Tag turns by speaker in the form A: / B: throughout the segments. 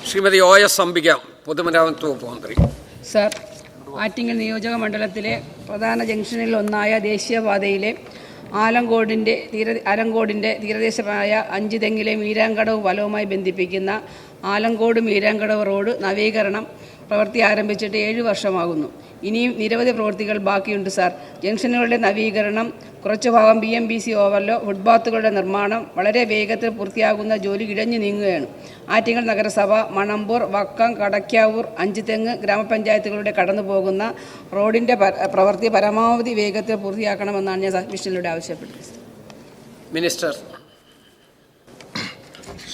A: Shrimati OS Ambika, പൊതുമരാമത്ത് വകുപ്പ് മന്ത്രി.
B: സർ, ആറ്റിങ്ങൽ നിയോജക മണ്ഡലത്തിലെ പ്രധാന ജംഗ്ഷനിലൊന്നായ ദേശീയപാതയിലെ ആലങ്കോടിൻ്റെ തീരദേശമായ അഞ്ചുതെങ്ങിലെ മീരാങ്കടവ് വലവുമായി ബന്ധിപ്പിക്കുന്ന ആലങ്കോട് മീരാങ്കടവ് റോഡ് നവീകരണം പ്രവൃത്തി ആരംഭിച്ചിട്ട് 7 വർഷമാകുന്നു. ഇനിയും നിരവധി പ്രവൃത്തികൾ ബാക്കിയുണ്ട് സാർ. ജംഗ്ഷനുകളുടെ നവീകരണം, കുറച്ചു ഭാഗം BMBC ഓവർലോ, ഫുട്പാത്തുകളുടെ നിർമ്മാണം വളരെ വേഗത്തിൽ പൂർത്തിയാകുന്ന ജോലി ഇഴഞ്ഞു നീങ്ങുകയാണ്. ആറ്റിങ്ങൽ നഗരസഭ, മണമ്പൂർ, വക്കം, കടയ്ക്കാവൂർ, അഞ്ചുതെങ്ങ് ഗ്രാമപഞ്ചായത്തുകളുടെ കടന്നുപോകുന്ന റോഡിൻ്റെ പ്രവൃത്തി പരമാവധി വേഗത്തിൽ പൂർത്തിയാക്കണമെന്നാണ് ഞാൻ സബ്മിഷനിലൂടെ ആവശ്യപ്പെട്ടത്.
A: മിനിസ്റ്റർ.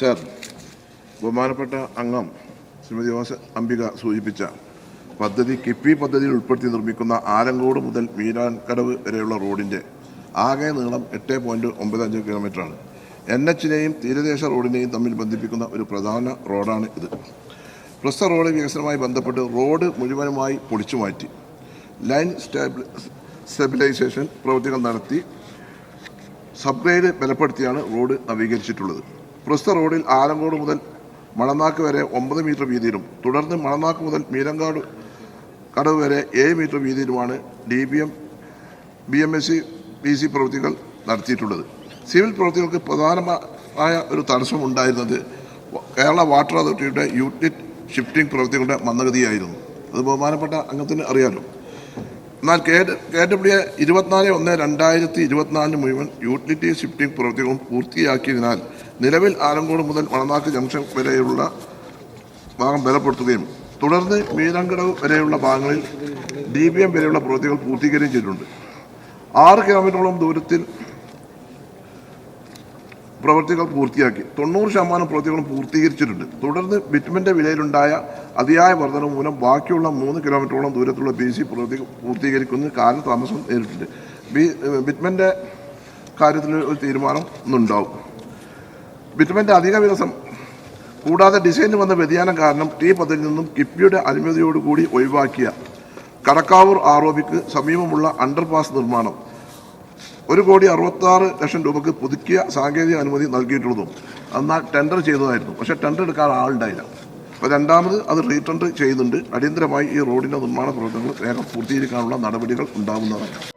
C: സർ, ബഹുമാനപ്പെട്ട അംഗം ശ്രീമതി OS അംബിക സൂചിപ്പിച്ച പദ്ധതി കിഫ്ബി പദ്ധതിയിൽ ഉൾപ്പെടുത്തി നിർമ്മിക്കുന്ന ആലങ്കോട് മുതൽ മീരാൻകടവ് വരെയുള്ള റോഡിൻ്റെ ആകെ നീളം 8.95 കിലോമീറ്ററാണ്. NH-നെയും തീരദേശ റോഡിനെയും തമ്മിൽ ബന്ധിപ്പിക്കുന്ന ഒരു പ്രധാന റോഡാണ് ഇത്. പ്രസ്തുത റോഡ് വികസനവുമായി ബന്ധപ്പെട്ട് റോഡ് മുഴുവനുമായി പൊളിച്ചു മാറ്റി ലൈൻ സ്റ്റെബിലൈസേഷൻ പ്രവൃത്തികൾ നടത്തി സബ്ഗ്രേഡ് ബലപ്പെടുത്തിയാണ് റോഡ് നവീകരിച്ചിട്ടുള്ളത്. പ്രസ്തുത റോഡിൽ ആലങ്കോട് മുതൽ മണനാക്ക് വരെ 9 മീറ്റർ വീതിയിലും തുടർന്ന് മണനാക്ക് മുതൽ മീരങ്കാട് കടവ് വരെ 7 മീറ്റർ വീതിയിലുമാണ് BMC പ്രവൃത്തികൾ നടത്തിയിട്ടുള്ളത്. സിവിൽ പ്രവൃത്തികൾക്ക് പ്രധാനമായ ഒരു തടസ്സം ഉണ്ടായിരുന്നത് കേരള വാട്ടർ അതോറിറ്റിയുടെ യൂട്ടിലിറ്റി ഷിഫ്റ്റിംഗ് പ്രവൃത്തികളുടെ മന്ദഗതിയായിരുന്നു. അത് ബഹുമാനപ്പെട്ട അംഗത്തിന് അറിയാലോ. എന്നാൽ KWA 24/1/2024 മുഴുവൻ യൂട്ടിലിറ്റി ഷിഫ്റ്റിംഗ് പ്രവൃത്തികളും പൂർത്തിയാക്കിയതിനാൽ നിലവിൽ ആലങ്കോട് മുതൽ മണനാക്ക് ജംഗ്ഷൻ വരെയുള്ള ഭാഗം ബലപ്പെടുത്തുകയും തുടർന്ന് മീരാങ്കടവ് വരെയുള്ള ഭാഗങ്ങളിൽ DBM വരെയുള്ള പ്രവൃത്തികൾ പൂർത്തീകരിക്കുകയും ചെയ്തിട്ടുണ്ട്. 6 കിലോമീറ്ററോളം ദൂരത്തിൽ പ്രവൃത്തികൾ പൂർത്തിയാക്കി 90% പ്രവൃത്തികളും പൂർത്തീകരിച്ചിട്ടുണ്ട്. തുടർന്ന് ബിറ്റ്മൻ്റെ വിലയിലുണ്ടായ അതിയായ വർധന മൂലം ബാക്കിയുള്ള 3 കിലോമീറ്ററോളം ദൂരത്തുള്ള BC പ്രവൃത്തി പൂർത്തീകരിക്കുന്നതിന് കാലതാമസം നേരിട്ടുണ്ട്. ബിറ്റ്മൻ്റെ കാര്യത്തിൽ ഒരു തീരുമാനം ഒന്നുണ്ടാവും. ബിറ്റ്മൻ്റെ അധിക വികസനം കൂടാതെ ഡിസൈനിൽ വന്ന വ്യതിയാനം കാരണം പദ്ധതിയിൽ നിന്നും കിഫ്ബിയുടെ അനുമതിയോടുകൂടി ഒഴിവാക്കിയ കടക്കാവൂർ ROBക്ക് സമീപമുള്ള അണ്ടർപാസ് നിർമ്മാണം 1,66,00,000 രൂപയ്ക്ക് പുതുക്കിയ സാങ്കേതിക അനുമതി നൽകിയിട്ടുള്ളതും എന്നാൽ ടെൻഡർ ചെയ്തതായിരുന്നു. പക്ഷേ ടെൻഡർ എടുക്കാൻ ആളുണ്ടായില്ല. അപ്പോൾ രണ്ടാമത് അത് റീടെൻഡർ ചെയ്യുന്നുണ്ട്. അടിയന്തരമായി ഈ റോഡിൻ്റെ നിർമ്മാണ പ്രവർത്തനങ്ങൾ വേഗം പൂർത്തീകരിക്കാനുള്ള നടപടികൾ ഉണ്ടാകുന്നതാണ്.